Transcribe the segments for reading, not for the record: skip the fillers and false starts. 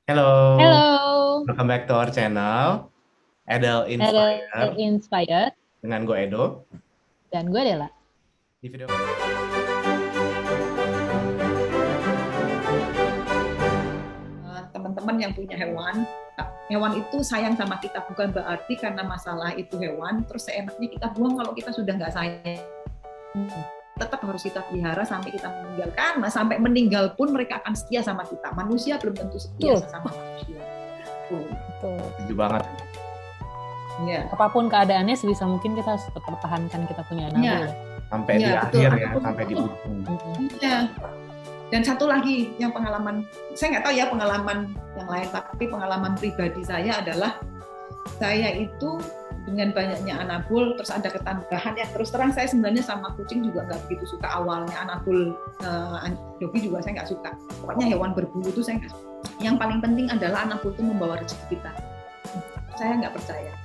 Hello, Hello, welcome back to our channel, Edel Adele Inspire, Inspired, dengan gue Edo. dan gue Dela. Di video Teman-teman yang punya hewan, hewan itu sayang sama kita, bukan berarti karena masalah itu hewan, terus seenaknya kita buang kalau kita sudah nggak sayang. Tetap harus kita pelihara sampai kita meninggal, karena sampai meninggal pun mereka akan setia sama kita. Manusia belum tentu setia sama manusia. Betul. setuju banget. Ya. Apapun keadaannya, sebisa mungkin kita harus tetap pertahankan kita punya anak. Ya. Sampai Iya, di betul. akhir ya, Apapun sampai di itu. ujung. Iya. Dan satu lagi yang pengalaman, saya nggak tahu ya pengalaman yang lain, tapi pengalaman pribadi saya adalah saya itu dengan banyaknya anabul, terus ada ketambahan ya. Terus terang saya sebenarnya sama kucing juga nggak begitu suka awalnya. Anabul, dogi juga saya nggak suka. Pokoknya hewan berbulu itu saya nggak suka. Yang paling penting adalah anabul itu membawa rezeki kita. Saya nggak percaya.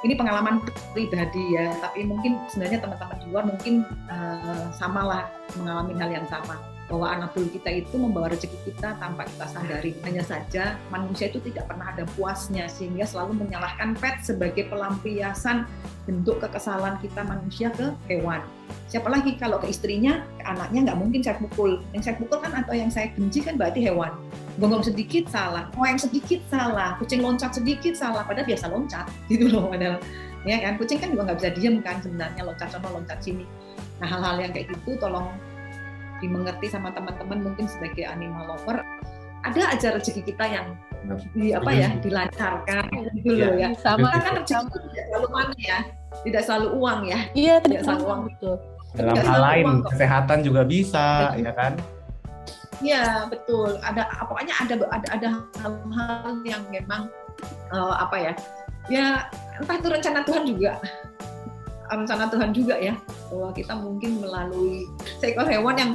Ini pengalaman pribadi ya, tapi mungkin sebenarnya teman-teman di luar mungkin samalah mengalami hal yang sama, bahwa anabul kita itu membawa rezeki kita tanpa kita sadari. Hanya saja manusia itu tidak pernah ada puasnya, sehingga selalu menyalahkan pet sebagai pelampiasan bentuk kekesalan kita manusia ke hewan. Siapa lagi kalau ke istrinya, ke anaknya nggak mungkin saya pukul. Yang saya pukul kan atau yang saya benci kan berarti hewan. Gonggong sedikit salah, yang sedikit salah, kucing loncat sedikit salah, padahal biasa loncat gitu loh. Padahal ya kan, kucing kan juga nggak bisa diem kan sebenarnya, loncat sana loncat sini. Nah, hal-hal yang kayak gitu tolong dimengerti sama teman-teman, mungkin sebagai animal lover. Ada aja rezeki kita yang dilancarkan gitu loh ya. Sama Kita kan rezeki itu tidak selalu money ya, tidak selalu uang ya. Iya, Tidak selalu uang. betul. Dalam Tidak hal selalu lain, uang kok. kesehatan juga bisa, ya kan? Iya, betul. Pokoknya ada hal-hal yang memang ya entah itu rencana Tuhan juga ya, bahwa kita mungkin melalui seekor hewan yang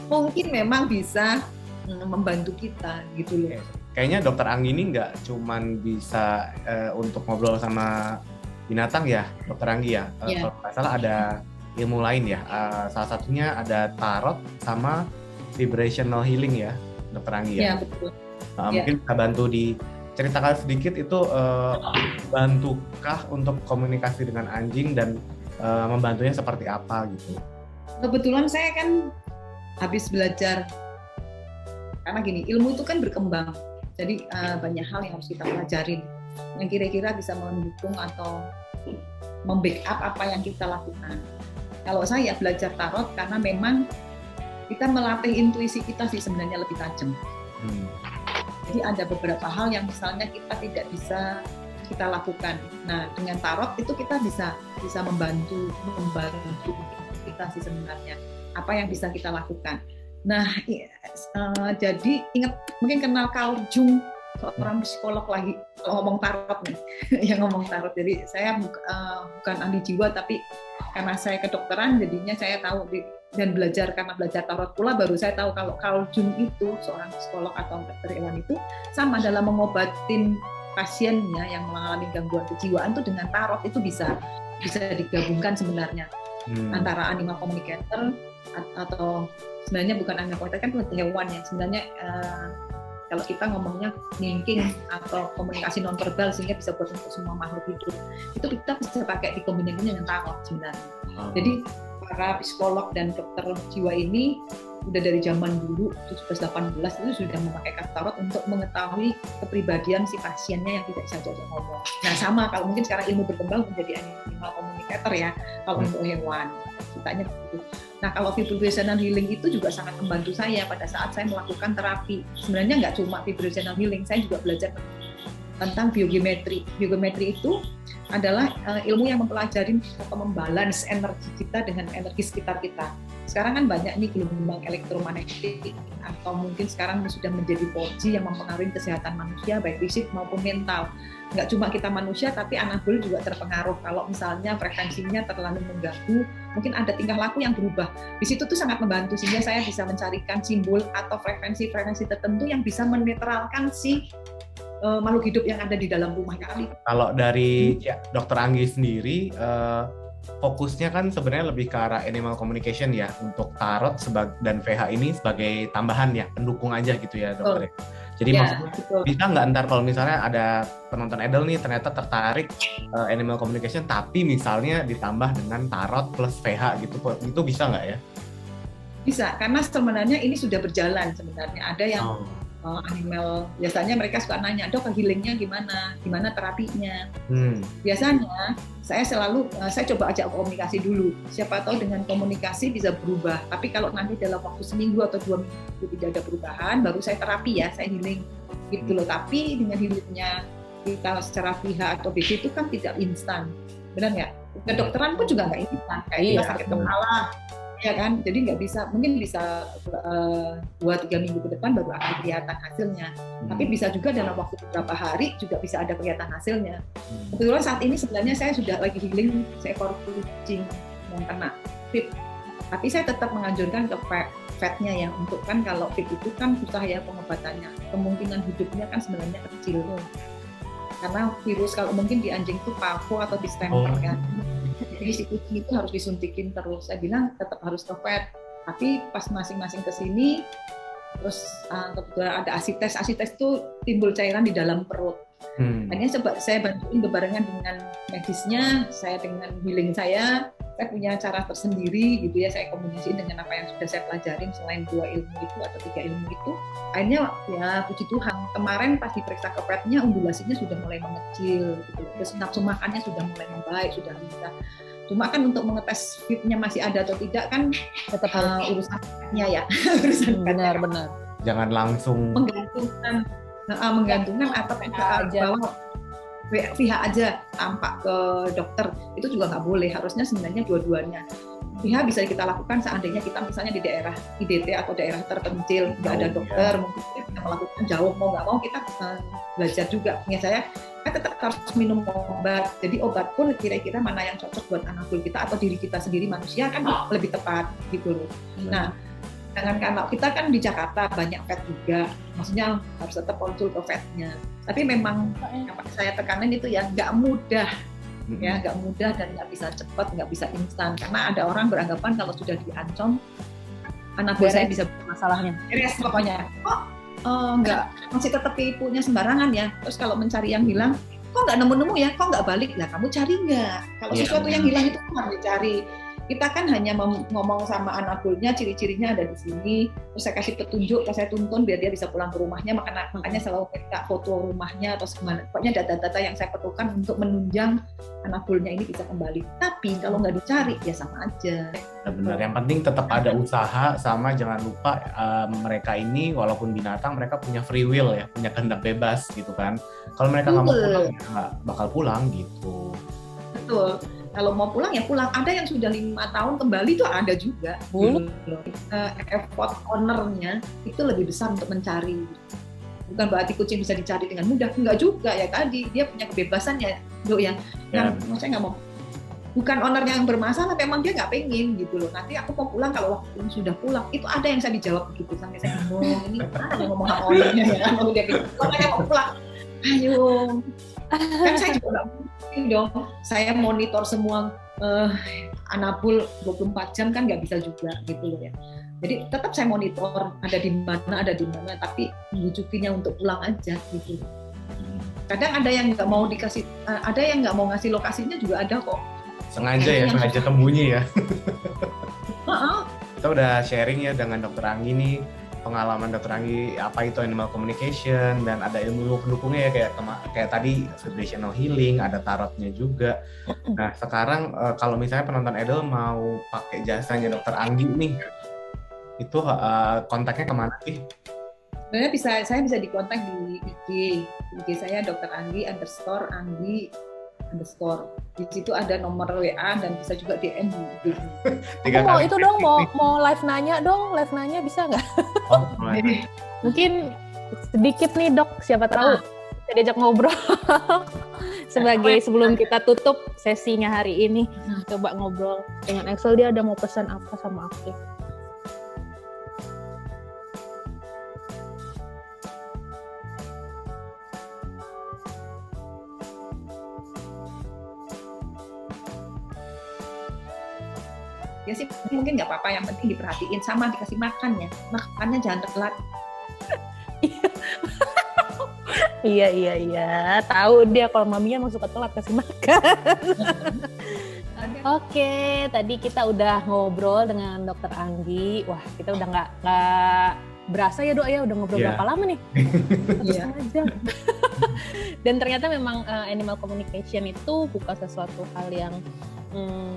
mungkin memang bisa membantu kita gitu loh. Kayaknya Dokter Anggi ini nggak cuman bisa untuk ngobrol sama binatang ya, Dokter Anggi ya. Iya. Kalau nggak salah ada ilmu lain ya. Salah satunya ada tarot sama vibrational healing ya, Dokter Anggi ya. Iya, betul. Mungkin bisa bantu diceritakan sedikit itu bantukah untuk komunikasi dengan anjing dan membantunya seperti apa gitu? Kebetulan saya kan habis belajar, karena gini, ilmu itu kan berkembang. Jadi banyak hal yang harus kita pelajarin yang kira-kira bisa mendukung atau membackup apa yang kita lakukan. Kalau saya belajar tarot karena memang kita melatih intuisi kita sih sebenarnya lebih tajam. Jadi ada beberapa hal yang misalnya kita tidak bisa kita lakukan. Nah, dengan tarot itu kita bisa membantu kita sih sebenarnya. Apa yang bisa kita lakukan. Nah, jadi ingat, mungkin kenal Carl Jung, seorang psikolog lagi, kalau ngomong tarot nih, yang ngomong tarot. Jadi saya bukan ahli jiwa, tapi karena saya kedokteran, jadinya saya tahu dan karena belajar tarot pula baru saya tahu kalau Carl Jung itu seorang psikolog atau dokter hewan itu sama dalam mengobatin pasiennya yang mengalami gangguan kejiwaan itu dengan tarot itu bisa digabungkan sebenarnya antara animal communicator atau sebenarnya bukan animal communicator kan hewan ya sebenarnya kalau kita ngomongnya thinking atau komunikasi nonverbal sehingga bisa buat untuk semua makhluk hidup itu kita bisa pakai dikombinasikan dengan tarot sebenarnya. Jadi para psikolog dan dokter jiwa ini udah dari zaman dulu 17-18 itu sudah memakai kartu tarot untuk mengetahui kepribadian si pasiennya yang tidak bisa diajak ngomong. Nah sama kalau mungkin sekarang ilmu berkembang menjadi animal communicator ya kalau untuk hewan ceritanya begitu. Nah kalau vibrational healing itu juga sangat membantu saya pada saat saya melakukan terapi. Sebenarnya nggak cuma vibrational healing, saya juga belajar tentang biogeometri. Biogeometri itu adalah ilmu yang mempelajari atau membalance energi kita dengan energi sekitar kita. Sekarang kan banyak nih gelombang elektromagnetik atau mungkin sekarang sudah menjadi 4G yang mempengaruhi kesehatan manusia baik fisik maupun mental. Nggak cuma kita manusia tapi anabul juga terpengaruh kalau misalnya frekuensinya terlalu mengganggu, mungkin ada tingkah laku yang berubah. Di situ tuh sangat membantu sehingga saya bisa mencarikan simbol atau frekuensi tertentu yang bisa menetralkan si makhluk hidup yang ada di dalam rumah kali. Kalau dari Dokter Anggi sendiri, fokusnya kan sebenarnya lebih ke arah animal communication ya untuk tarot dan VH ini sebagai tambahan ya, pendukung aja gitu ya dokter. Jadi Ya, maksudnya betul. bisa nggak ntar kalau misalnya ada penonton Edel nih ternyata tertarik animal communication tapi misalnya ditambah dengan tarot plus VH gitu, itu bisa nggak ya? Bisa, karena sebenarnya ini sudah berjalan sebenarnya. Ada yang animal, biasanya mereka suka nanya, dok healingnya gimana terapinya. Biasanya saya coba ajak komunikasi dulu. Siapa tahu dengan komunikasi bisa berubah. Tapi kalau nanti dalam waktu seminggu atau 2 minggu tidak ada perubahan, baru saya terapi ya, saya healing gitu loh. Tapi dengan healingnya kita secara pihak atau BC itu kan tidak instan, benar nggak? Kedokteran pun juga nggak instan. Kayak kita sakit kepala, ya kan, jadi nggak bisa, mungkin bisa 2-3 minggu ke depan baru akan kelihatan hasilnya, tapi bisa juga dalam waktu beberapa hari juga bisa ada kelihatan hasilnya. Kebetulan saat ini sebenarnya saya sudah lagi healing seekor kucing yang kena FIP, tapi saya tetap menganjurkan ke vetnya ya, untuk kan kalau FIP itu kan susah ya pengobatannya, kemungkinan hidupnya kan sebenarnya kecil, karena virus kalau mungkin di anjing itu parvo atau distemper kan. Jadi si kucing itu harus disuntikin terus. Saya bilang tetap harus ke vet. Tapi pas masing-masing kesini, terus kebetulan ada asites itu timbul cairan di dalam perut. Akhirnya coba saya bantuin bebarengan dengan medisnya, saya dengan healing saya punya cara tersendiri gitu ya, saya komunikasiin dengan apa yang sudah saya pelajarin selain 2 ilmu itu atau 3 ilmu itu. Akhirnya ya puji Tuhan, kemarin pas diperiksa ke vetnya undulasinya sudah mulai mengecil gitu. Terus nafsu makannya sudah mulai membaik, sudah bisa. Cuma kan untuk mengetes FIP-nya masih ada atau tidak kan tetap urusan vetnya ya. Urusan benar. Jangan langsung menggantungkan atau bawa pihak aja tampak ke dokter, itu juga nggak boleh. Harusnya sebenarnya dua-duanya. Pihak bisa kita lakukan seandainya kita misalnya di daerah IDT atau daerah terpencil, nggak ada dokter, mungkin kita melakukan jauh, mau nggak mau kita belajar juga. Punya saya tetap harus minum obat. Jadi obat pun kira-kira mana yang cocok buat anakul kita atau diri kita sendiri manusia kan lebih tepat gitu loh. Nah, dengan kalau kita kan di Jakarta banyak vet juga, maksudnya harus tetap konsul ke vetnya. Tapi memang yang saya tekanin itu ya nggak mudah, ya nggak mudah dan nggak bisa cepat, nggak bisa instan. Karena ada orang beranggapan kalau sudah diancam, anak saya bisa masalahnya. Beres pokoknya. Nggak, masih tetap tipunya sembarangan ya. Terus kalau mencari yang hilang, kok nggak nemu-nemu ya, kok nggak balik lah, kamu cari nggak? Kalau sesuatu yang hilang itu harus dicari. Kita kan hanya ngomong sama anakulnya, ciri-cirinya ada di sini, terus saya kasih petunjuk, saya tuntun biar dia bisa pulang ke rumahnya, makanya selalu minta foto rumahnya atau segimana, pokoknya data-data yang saya perlukan untuk menunjang anakulnya ini bisa kembali. Tapi kalau nggak dicari ya sama aja. Benar, yang penting tetap ada usaha, sama jangan lupa mereka ini walaupun binatang mereka punya free will ya, punya kehendak bebas gitu kan. Kalau mereka nggak mau pulang ya nggak bakal pulang gitu. Betul. Kalau mau pulang ya pulang. Ada yang sudah 5 tahun kembali tuh ada juga. Effort ownernya itu lebih besar untuk mencari. Bukan berarti kucing bisa dicari dengan mudah. Enggak juga ya, tadi dia punya kebebasan ya, Dok ya. Nah, saya nggak mau. Bukan ownernya yang bermasalah, memang dia nggak pengen gitu loh. Nanti aku mau pulang kalau waktu sudah pulang. Itu ada yang saya dijawab begitu sampai saya ngomong ini ada yang ngomong sama ownernya ya kan. Dia bilang, "Makanya mau pulang." Ayo. Kan saya juga nggak mungkin dong, saya monitor semua anabul 24 jam kan nggak bisa juga gitu loh ya. Jadi tetap saya monitor ada di mana, tapi mengujukinya untuk pulang aja gitu. Kadang ada yang nggak mau dikasih, ada yang nggak mau ngasih lokasinya juga ada kok. Sengaja sembunyi ya. Kita udah sharing ya dengan Dr. Anggi nih, pengalaman Dr. Anggi apa itu animal communication, dan ada ilmu pendukungnya ya kayak tadi vibrational healing, ada tarotnya juga. Nah sekarang kalau misalnya penonton Edel mau pakai jasanya Dr. Anggi nih, itu kontaknya kemana sih? Sebenarnya saya bisa dikontak di IG saya Dr. Anggi _Anggi_. Di situ ada nomor WA dan bisa juga DM di IG. Mau itu dong, mau live nanya bisa nggak? Mungkin sedikit nih Dok, siapa tahu bisa diajak ngobrol sebagai sebelum kita tutup sesinya hari ini. Coba ngobrol dengan Axel, dia ada mau pesan apa sama aku? Ya sih mungkin nggak apa-apa, yang penting diperhatiin sama dikasih makan ya, makannya jangan telat. Iya. Tahu dia kalau maminya emang suka telat kasih makan. Oke, tadi kita udah ngobrol dengan Dokter Anggi. Wah, kita udah nggak berasa ya Dok ya, udah ngobrol berapa lama nih? 1,5 jam. Dan ternyata memang animal communication itu bukan sesuatu hal yang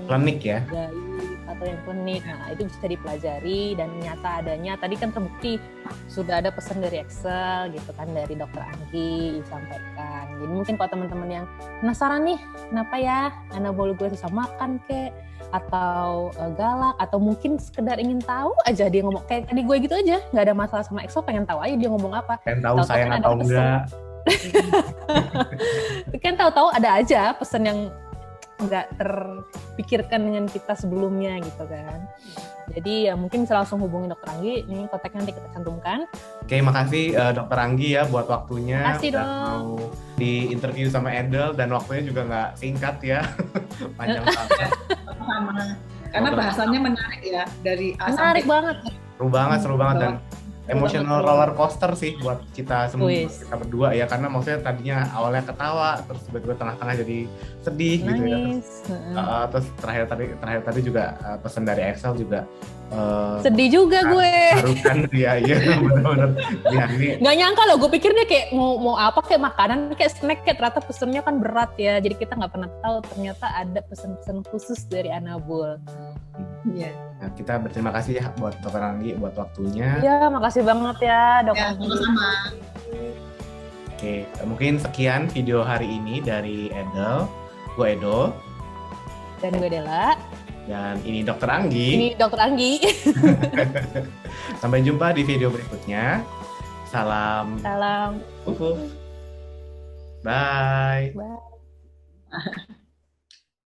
klinik ya, gaib atau yang klinik. Nah, itu bisa dipelajari dan nyata adanya. Tadi kan terbukti sudah ada pesan dari Excel gitu kan, dari Dokter Anggi disampaikan. Jadi mungkin kalau teman-teman yang penasaran nih, kenapa ya anabol gue susah makan kek, atau galak, atau mungkin sekedar ingin tahu aja dia ngomong kayak tadi gue gitu aja, nggak ada masalah sama Excel, pengen tahu aja dia ngomong apa, pengen tahu sayang atau enggak. Kan tahu-tahu ada aja pesan yang nggak terpikirkan dengan kita sebelumnya gitu kan. Jadi ya mungkin bisa langsung hubungi Dokter Anggi, ini kontaknya nanti kita cantumkan. Oke, makasih Dokter Anggi ya buat waktunya. Makasih dong. Mau di interview sama Edel dan waktunya juga nggak singkat ya, panjang banget. Sama. Karena bahasanya menarik ya, dari A Menarik sampai banget. Seru banget dan emotional roller coaster sih buat kita semua, kita berdua ya, karena maksudnya tadinya awalnya ketawa terus tiba-tiba tengah-tengah jadi sedih gitu ya, terus terakhir tadi juga pesan dari Excel juga sedih juga gue. Harukan iya benar-benar ya, ini nggak nyangka loh, gue pikir dia kayak mau apa kayak makanan kayak snack, kayak ternyata pesennya kan berat ya, jadi kita nggak pernah tahu ternyata ada pesan-pesan khusus dari Anabol. Iya. Nah, kita berterima kasih ya buat Dokter Anggi buat waktunya. Iya, makasih banget ya Dok Anggi. Sama-sama. Oke, mungkin sekian video hari ini dari Edel. Gue Edo. Dan gue Dela. Dan ini Dokter Anggi. Ini Dokter Anggi. Sampai jumpa di video berikutnya. Salam. Salam. Bye. Bye.